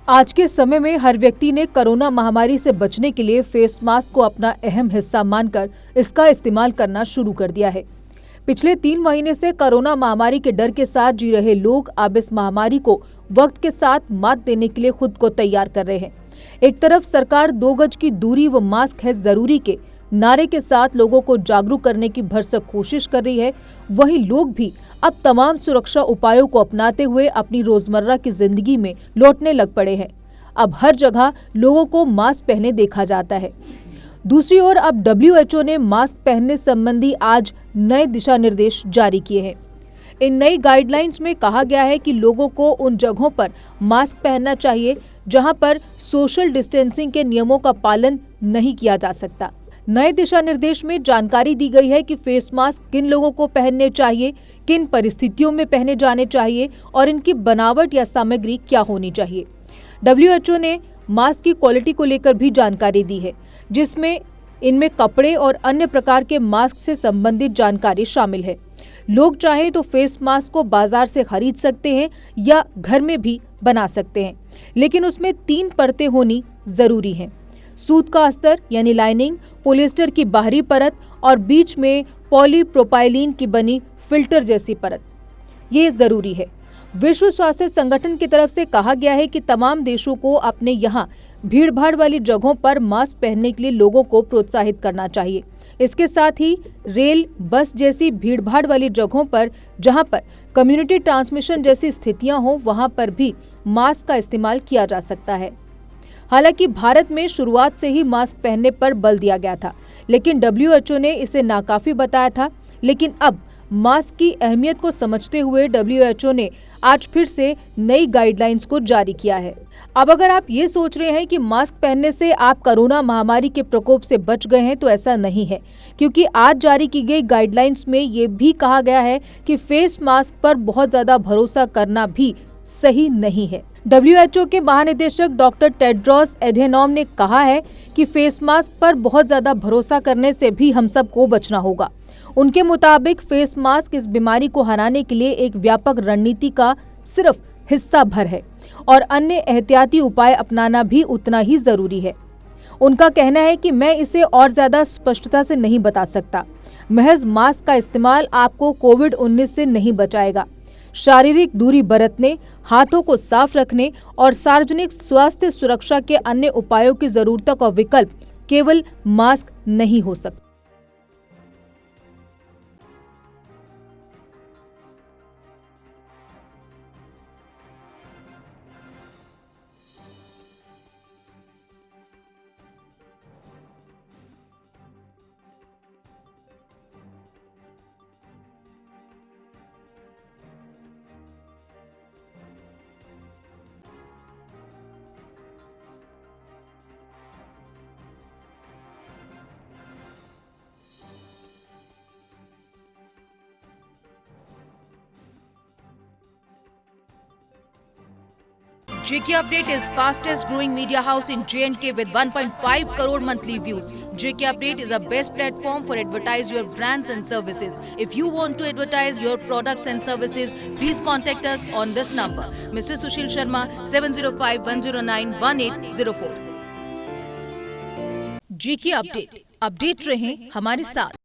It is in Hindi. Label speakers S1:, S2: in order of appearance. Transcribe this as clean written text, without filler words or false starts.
S1: आज के समय में हर व्यक्ति ने कोरोना महामारी से बचने के लिए फेस मास्क को अपना अहम हिस्सा मानकर इसका इस्तेमाल करना शुरू कर दिया है। पिछले 3 महीने से कोरोना महामारी के डर के साथ जी रहे लोग अब इस महामारी को वक्त के साथ मात देने के लिए खुद को तैयार कर रहे हैं। एक तरफ सरकार 2 गज की दूरी व मास्क है जरूरी के नारे के साथ लोगों को जागरूक करने की भरसक कोशिश कर रही है, वहीं लोग भी अब तमाम सुरक्षा उपायों को अपनाते हुए अपनी रोजमर्रा की जिंदगी में लौटने लग पड़े हैं। अब हर जगह लोगों को मास्क पहने देखा जाता है। दूसरी ओर अब WHO ने मास्क पहनने संबंधी आज नए दिशा निर्देश जारी किए हैं। इन नई गाइडलाइंस में कहा गया है कि लोगों को उन जगहों पर मास्क पहनना चाहिए जहां पर सोशल डिस्टेंसिंग के नियमों का पालन नहीं किया जा सकता। नए दिशा निर्देश में जानकारी दी गई है कि फेस मास्क किन लोगों को पहनने चाहिए, किन परिस्थितियों में पहने जाने चाहिए और इनकी बनावट या सामग्री क्या होनी चाहिए। WHO ने मास्क की क्वालिटी को लेकर भी जानकारी दी है, जिसमें इनमें कपड़े और अन्य प्रकार के मास्क से संबंधित जानकारी शामिल है। लोग चाहें तो फेस मास्क को बाजार से खरीद सकते हैं या घर में भी बना सकते हैं, लेकिन उसमें 3 परतें होनी जरूरी हैं। सूत का अस्तर यानी लाइनिंग, पॉलिएस्टर की बाहरी परत और बीच में पॉलीप्रोपाइलीन की बनी फिल्टर जैसी परत, ये जरूरी है। विश्व स्वास्थ्य संगठन की तरफ से कहा गया है कि तमाम देशों को अपने यहाँ भीड़भाड़ वाली जगहों पर मास्क पहनने के लिए लोगों को प्रोत्साहित करना चाहिए। इसके साथ ही रेल, बस जैसी भीड़भाड़ वाली जगहों पर जहां पर कम्युनिटी ट्रांसमिशन जैसी स्थितियां हो, वहां पर भी मास्क का इस्तेमाल किया जा सकता है। हालांकि भारत में शुरुआत से ही मास्क पहनने पर बल दिया गया था, लेकिन WHO ने इसे नाकाफी बताया था। लेकिन अब मास्क की अहमियत को समझते हुए WHO ने आज फिर से नई गाइडलाइंस को जारी किया है। अब अगर आप ये सोच रहे हैं कि मास्क पहनने से आप कोरोना महामारी के प्रकोप से बच गए हैं, तो ऐसा नहीं है, क्योंकि आज जारी की गई गाइडलाइंस में ये भी कहा गया है कि फेस मास्क पर बहुत ज्यादा भरोसा करना भी सही नहीं है। WHO के महानिदेशक डॉक्टर टेड्रोस एधेनॉम ने कहा है कि फेस मास्क पर बहुत ज्यादा भरोसा करने से भी हम सबको बचना होगा। उनके मुताबिक फेस मास्क इस बीमारी को हराने के लिए एक व्यापक रणनीति का सिर्फ हिस्सा भर है और अन्य एहतियाती उपाय अपनाना भी उतना ही जरूरी है। उनका कहना है कि मैं इसे और ज्यादा स्पष्टता से नहीं बता सकता। महज मास्क का इस्तेमाल आपको कोविड-19 से नहीं बचाएगा। शारीरिक दूरी बरतने, हाथों को साफ रखने और सार्वजनिक स्वास्थ्य सुरक्षा के अन्य उपायों की जरूरतों का विकल्प केवल मास्क नहीं हो सकता।
S2: JK Update is fastest growing media house in J&K with 1.5 crore monthly views. JK Update is a best platform for advertise your brands and services. If you want to advertise your products and services, please contact us on this number. Mr. Sushil Sharma, 705-109-1804. JK Update. Update रहें हमारे साथ।